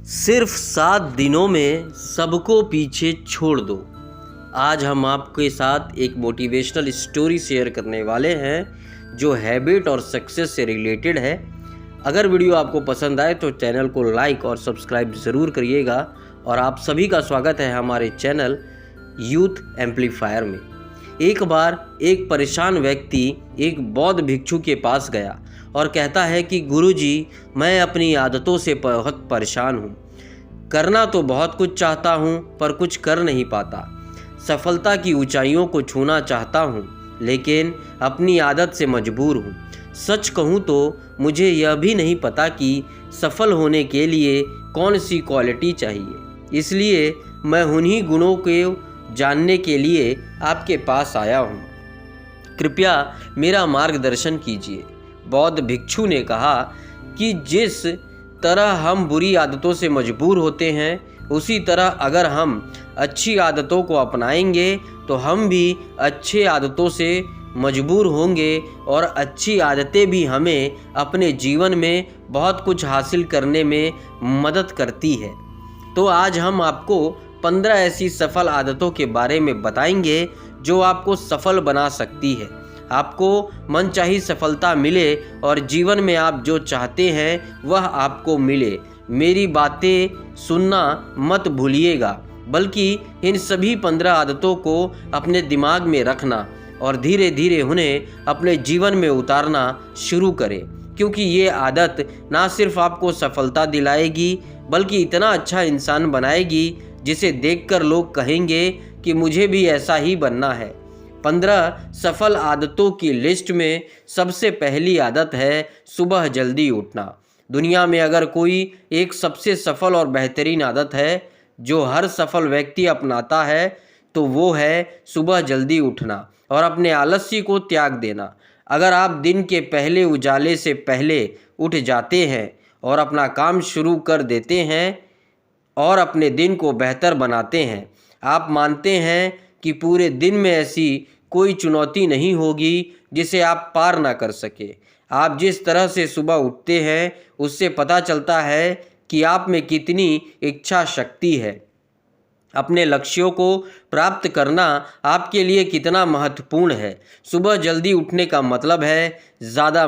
सिर्फ 7 दिनों में सबको पीछे छोड़ दो। आज हम आपके साथ एक मोटिवेशनल स्टोरी शेयर करने वाले हैं जो हैबिट और सक्सेस से रिलेटेड है। अगर वीडियो आपको पसंद आए तो चैनल को लाइक और सब्सक्राइब ज़रूर करिएगा। और आप सभी का स्वागत है हमारे चैनल यूथ एम्पलीफायर में। एक बार एक परेशान व्यक्ति एक बौद्ध भिक्षु के पास गया और कहता है कि गुरुजी, मैं अपनी आदतों से बहुत परेशान हूँ। करना तो बहुत कुछ चाहता हूँ पर कुछ कर नहीं पाता। सफलता की ऊंचाइयों को छूना चाहता हूँ लेकिन अपनी आदत से मजबूर हूँ। सच कहूँ तो मुझे यह भी नहीं पता कि सफल होने के लिए कौन सी क्वालिटी चाहिए। इसलिए मैं उन्हीं गुणों को जानने के लिए आपके पास आया हूँ। कृपया मेरा मार्गदर्शन कीजिए। बौद्ध भिक्षु ने कहा कि जिस तरह हम बुरी आदतों से मजबूर होते हैं, उसी तरह अगर हम अच्छी आदतों को अपनाएंगे तो हम भी अच्छी आदतों से मजबूर होंगे और अच्छी आदतें भी हमें अपने जीवन में बहुत कुछ हासिल करने में मदद करती है। तो आज हम आपको 15 ऐसी सफल आदतों के बारे में बताएंगे जो आपको सफल बना सकती है, आपको मनचाही सफलता मिले और जीवन में आप जो चाहते हैं वह आपको मिले। मेरी बातें सुनना मत भूलिएगा, बल्कि इन सभी 15 आदतों को अपने दिमाग में रखना और धीरे धीरे उन्हें अपने जीवन में उतारना शुरू करें, क्योंकि ये आदत ना सिर्फ आपको सफलता दिलाएगी बल्कि इतना अच्छा इंसान बनाएगी जिसे देखकर लोग कहेंगे कि मुझे भी ऐसा ही बनना है। 15 सफल आदतों की लिस्ट में सबसे पहली आदत है सुबह जल्दी उठना। दुनिया में अगर कोई एक सबसे सफल और बेहतरीन आदत है जो हर सफल व्यक्ति अपनाता है तो वो है सुबह जल्दी उठना और अपने आलस्य को त्याग देना। अगर आप दिन के पहले उजाले से पहले उठ जाते हैं और अपना काम शुरू कर देते हैं और अपने दिन को बेहतर बनाते हैं, आप मानते हैं कि पूरे दिन में ऐसी कोई चुनौती नहीं होगी जिसे आप पार ना कर सके। आप जिस तरह से सुबह उठते हैं उससे पता चलता है कि आप में कितनी इच्छा शक्ति है। अपने लक्ष्यों को प्राप्त करना आपके लिए कितना महत्वपूर्ण है। सुबह जल्दी उठने का मतलब है ज़्यादा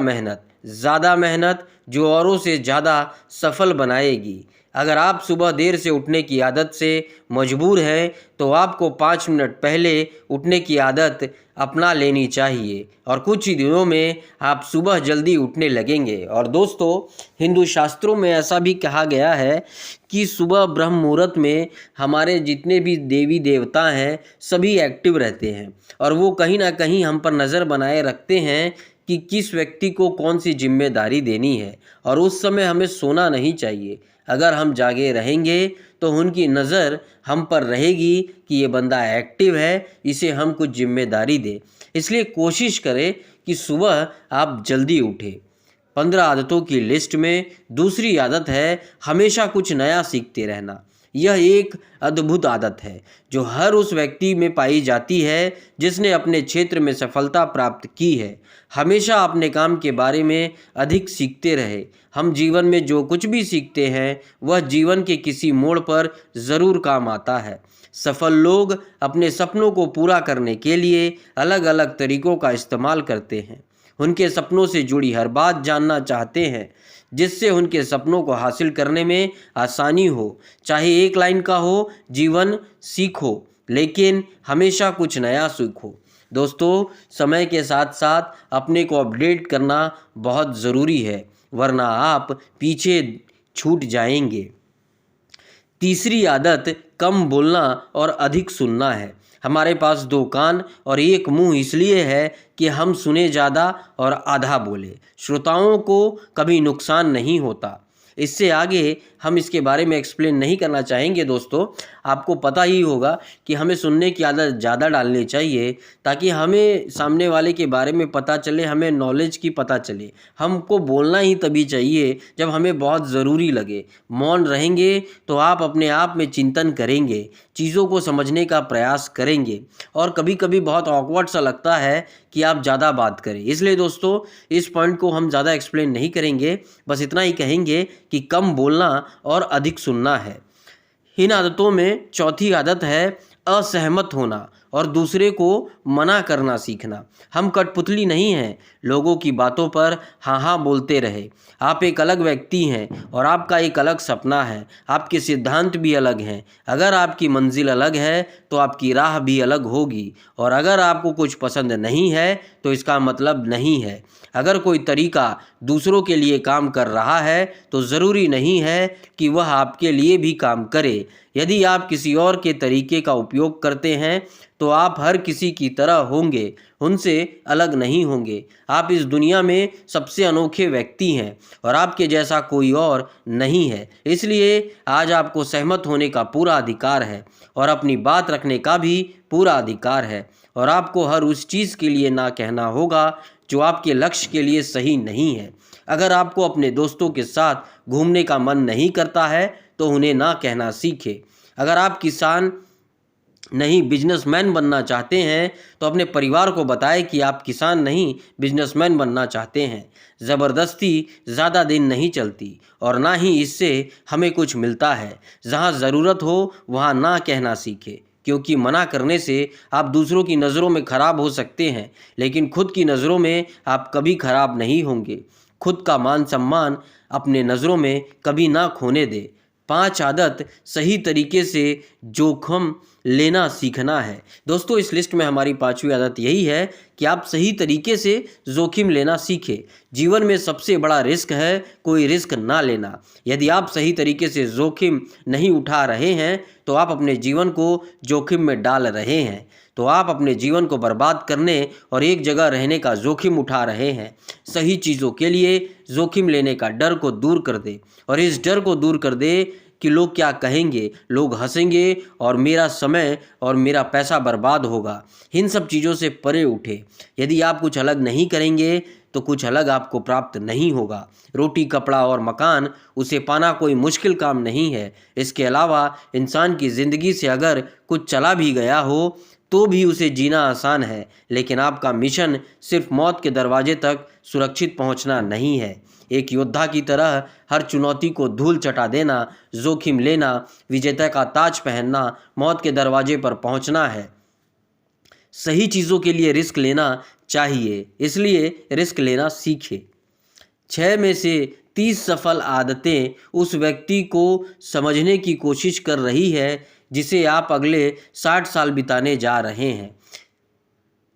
मेहनत जो औरों से ज़्यादा सफल बनाएगी। अगर आप सुबह देर से उठने की आदत से मजबूर हैं तो आपको 5 मिनट पहले उठने की आदत अपना लेनी चाहिए और कुछ ही दिनों में आप सुबह जल्दी उठने लगेंगे। और दोस्तों, हिंदू शास्त्रों में ऐसा भी कहा गया है कि सुबह ब्रह्म मुहूर्त में हमारे जितने भी देवी देवता हैं सभी एक्टिव रहते हैं और वो कहीं ना कहीं हम पर नज़र बनाए रखते हैं कि किस व्यक्ति को कौन सी जिम्मेदारी देनी है। और उस समय हमें सोना नहीं चाहिए। अगर हम जागे रहेंगे तो उनकी नज़र हम पर रहेगी कि ये बंदा एक्टिव है, इसे हम कुछ जिम्मेदारी दें। इसलिए कोशिश करें कि सुबह आप जल्दी उठें। 15 आदतों की लिस्ट में दूसरी आदत है हमेशा कुछ नया सीखते रहना। यह एक अद्भुत आदत है जो हर उस व्यक्ति में पाई जाती है जिसने अपने क्षेत्र में सफलता प्राप्त की है। हमेशा अपने काम के बारे में अधिक सीखते रहे। हम जीवन में जो कुछ भी सीखते हैं वह जीवन के किसी मोड़ पर ज़रूर काम आता है। सफल लोग अपने सपनों को पूरा करने के लिए अलग अलग तरीकों का इस्तेमाल करते हैं। उनके सपनों से जुड़ी हर बात जानना चाहते हैं जिससे उनके सपनों को हासिल करने में आसानी हो। चाहे एक लाइन का हो, जीवन सीखो लेकिन हमेशा कुछ नया सीखो। दोस्तों, समय के साथ साथ अपने को अपडेट करना बहुत ज़रूरी है, वरना आप पीछे छूट जाएंगे। तीसरी आदत कम बोलना और अधिक सुनना है। हमारे पास 2 कान और एक मुंह इसलिए है कि हम सुने ज़्यादा और आधा बोले। श्रोताओं को कभी नुकसान नहीं होता। इससे आगे हम इसके बारे में एक्सप्लेन नहीं करना चाहेंगे। दोस्तों, आपको पता ही होगा कि हमें सुनने की आदत ज़्यादा डालनी चाहिए ताकि हमें सामने वाले के बारे में पता चले, हमें नॉलेज की पता चले। हमको बोलना ही तभी चाहिए जब हमें बहुत ज़रूरी लगे। मौन रहेंगे तो आप अपने आप में चिंतन करेंगे, चीज़ों को समझने का प्रयास करेंगे और कभी कभी बहुत ऑकवर्ड सा लगता है कि आप ज़्यादा बात करें। इसलिए दोस्तों, इस पॉइंट को हम ज़्यादा एक्सप्लेन नहीं करेंगे, बस इतना ही कहेंगे कि कम बोलना और अधिक सुनना है। इन आदतों में चौथी आदत है असहमत होना और दूसरे को मना करना सीखना। हम कठपुतली नहीं हैं, लोगों की बातों पर हाँ हाँ बोलते रहे। आप एक अलग व्यक्ति हैं और आपका एक अलग सपना है। आपके सिद्धांत भी अलग हैं। अगर आपकी मंजिल अलग है तो आपकी राह भी अलग होगी, और अगर आपको कुछ पसंद नहीं है तो इसका मतलब नहीं है। अगर कोई तरीका दूसरों के लिए काम कर रहा है तो ज़रूरी नहीं है कि वह आपके लिए भी काम करे। यदि आप किसी और के तरीके का उपयोग करते हैं तो आप हर किसी की तरह होंगे, उनसे अलग नहीं होंगे। आप इस दुनिया में सबसे अनोखे व्यक्ति हैं और आपके जैसा कोई और नहीं है। इसलिए आज आपको सहमत होने का पूरा अधिकार है और अपनी बात रखने का भी पूरा अधिकार है, और आपको हर उस चीज़ के लिए ना कहना होगा जो आपके लक्ष्य के लिए सही नहीं है। अगर आपको अपने दोस्तों के साथ घूमने का मन नहीं करता है तो उन्हें ना कहना सीखें। अगर आप किसान नहीं बिजनेसमैन बनना चाहते हैं तो अपने परिवार को बताएं कि आप किसान नहीं बिजनेसमैन बनना चाहते हैं। ज़बरदस्ती ज़्यादा दिन नहीं चलती और ना ही इससे हमें कुछ मिलता है। जहाँ ज़रूरत हो वहाँ ना कहना सीखें, क्योंकि मना करने से आप दूसरों की नज़रों में ख़राब हो सकते हैं, लेकिन खुद की नज़रों में आप कभी ख़राब नहीं होंगे। खुद का मान सम्मान अपने नज़रों में कभी ना खोने दे। 5 आदत सही तरीके से जोखिम लेना सीखना है। दोस्तों, इस लिस्ट में हमारी 5वीं आदत यही है कि आप सही तरीके से जोखिम लेना सीखें। जीवन में सबसे बड़ा रिस्क है कोई रिस्क ना लेना। यदि आप सही तरीके से जोखिम नहीं उठा रहे हैं तो आप अपने जीवन को जोखिम में डाल रहे हैं। तो आप अपने जीवन को बर्बाद करने और एक जगह रहने का जोखिम उठा रहे हैं। सही चीज़ों के लिए जोखिम लेने का डर को दूर कर दे, और इस डर को दूर कर दे कि लोग क्या कहेंगे, लोग हंसेंगे और मेरा समय और मेरा पैसा बर्बाद होगा। इन सब चीज़ों से परे उठे। यदि आप कुछ अलग नहीं करेंगे तो कुछ अलग आपको प्राप्त नहीं होगा। रोटी, कपड़ा और मकान, उसे पाना कोई मुश्किल काम नहीं है। इसके अलावा इंसान की ज़िंदगी से अगर कुछ चला भी गया हो तो भी उसे जीना आसान है, लेकिन आपका मिशन सिर्फ मौत के दरवाजे तक सुरक्षित पहुंचना नहीं है। एक योद्धा की तरह हर चुनौती को धूल चटा देना, जोखिम लेना, विजेता का ताज पहनना, मौत के दरवाजे पर पहुंचना है। सही चीज़ों के लिए रिस्क लेना चाहिए, इसलिए रिस्क लेना सीखें। 6 में से 30 सफल आदतें उस व्यक्ति को समझने की कोशिश कर रही है जिसे आप अगले 60 साल बिताने जा रहे हैं,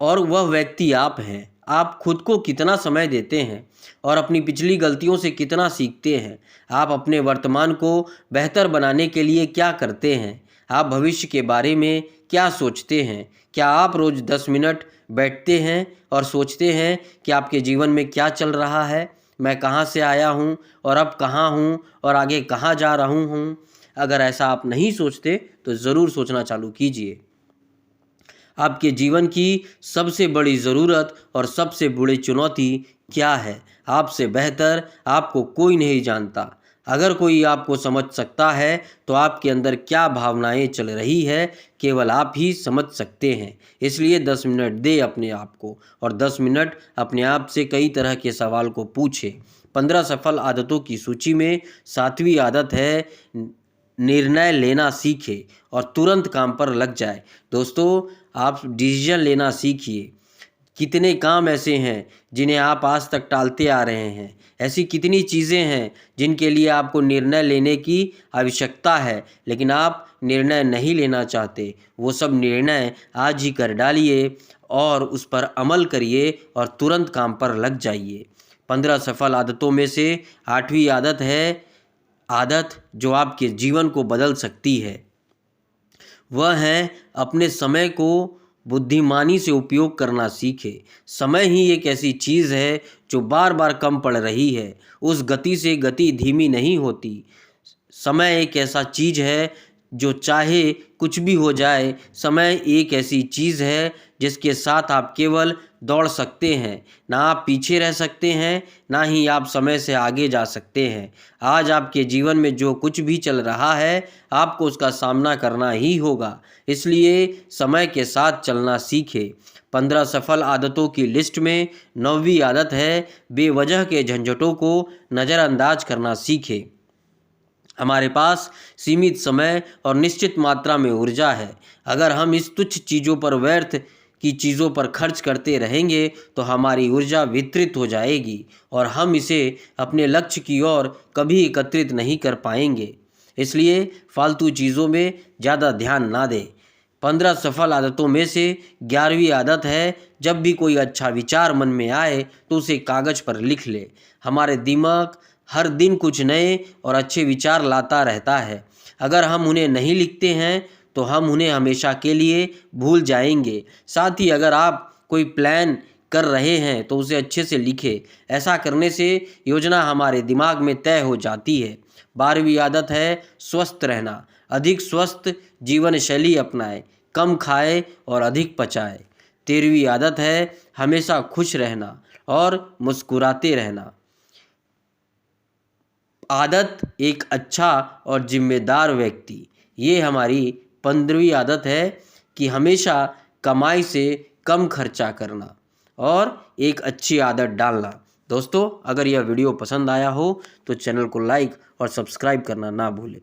और वह व्यक्ति आप हैं। आप खुद को कितना समय देते हैं और अपनी पिछली गलतियों से कितना सीखते हैं। आप अपने वर्तमान को बेहतर बनाने के लिए क्या करते हैं। आप भविष्य के बारे में क्या सोचते हैं। क्या आप रोज़ 10 मिनट बैठते हैं और सोचते हैं कि आपके जीवन में क्या चल रहा है, मैं कहाँ से आया हूँ और अब कहाँ हूँ और आगे कहाँ जा रहा हूँ। अगर ऐसा आप नहीं सोचते तो ज़रूर सोचना चालू कीजिए। आपके जीवन की सबसे बड़ी ज़रूरत और सबसे बड़ी चुनौती क्या है? आपसे बेहतर आपको कोई नहीं जानता। अगर कोई आपको समझ सकता है तो आपके अंदर क्या भावनाएं चल रही है केवल आप ही समझ सकते हैं। इसलिए 10 मिनट दे अपने आप को, और 10 मिनट अपने आप से कई तरह के सवाल को पूछे। 15 सफल आदतों की सूची में 7वीं आदत है निर्णय लेना सीखे और तुरंत काम पर लग जाए। दोस्तों, आप डिसीजन लेना सीखिए। कितने काम ऐसे हैं जिन्हें आप आज तक टालते आ रहे हैं। ऐसी कितनी चीज़ें हैं जिनके लिए आपको निर्णय लेने की आवश्यकता है, लेकिन आप निर्णय नहीं लेना चाहते। वो सब निर्णय आज ही कर डालिए और उस पर अमल करिए और तुरंत काम पर लग जाइए। 15 सफल आदतों में से 8वीं आदत है आदत जो आपके जीवन को बदल सकती है। वह है अपने समय को बुद्धिमानी से उपयोग करना सीखे। समय ही एक ऐसी चीज़ है जो बार बार कम पड़ रही है। उस गति से गति धीमी नहीं होती। समय एक ऐसा चीज़ है जो चाहे कुछ भी हो जाए, समय एक ऐसी चीज़ है जिसके साथ आप केवल दौड़ सकते हैं। ना आप पीछे रह सकते हैं, ना ही आप समय से आगे जा सकते हैं। आज आपके जीवन में जो कुछ भी चल रहा है आपको उसका सामना करना ही होगा, इसलिए समय के साथ चलना सीखें। 15 सफल आदतों की लिस्ट में 9वीं आदत है बेवजह के झंझटों को नज़रअंदाज करना सीखें। हमारे पास सीमित समय और निश्चित मात्रा में ऊर्जा है। अगर हम इस तुच्छ चीज़ों पर व्यर्थ की चीज़ों पर खर्च करते रहेंगे तो हमारी ऊर्जा वितरित हो जाएगी और हम इसे अपने लक्ष्य की ओर कभी एकत्रित नहीं कर पाएंगे। इसलिए फालतू चीज़ों में ज़्यादा ध्यान ना दें। 15 सफल आदतों में से 11वीं आदत है, जब भी कोई अच्छा विचार मन में आए तो उसे कागज़ पर लिख ले। हमारे दिमाग हर दिन कुछ नए और अच्छे विचार लाता रहता है। अगर हम उन्हें नहीं लिखते हैं तो हम उन्हें हमेशा के लिए भूल जाएंगे। साथ ही अगर आप कोई प्लान कर रहे हैं तो उसे अच्छे से लिखें। ऐसा करने से योजना हमारे दिमाग में तय हो जाती है। 12वीं आदत है स्वस्थ रहना। अधिक स्वस्थ जीवन शैली अपनाएं, कम खाएं और अधिक पचाएं। 13वीं आदत है हमेशा खुश रहना और मुस्कुराते रहना। आदत एक अच्छा और जिम्मेदार व्यक्ति, ये हमारी 15वीं आदत है कि हमेशा कमाई से कम खर्चा करना और एक अच्छी आदत डालना। दोस्तों, अगर यह वीडियो पसंद आया हो तो चैनल को लाइक और सब्सक्राइब करना ना भूलें।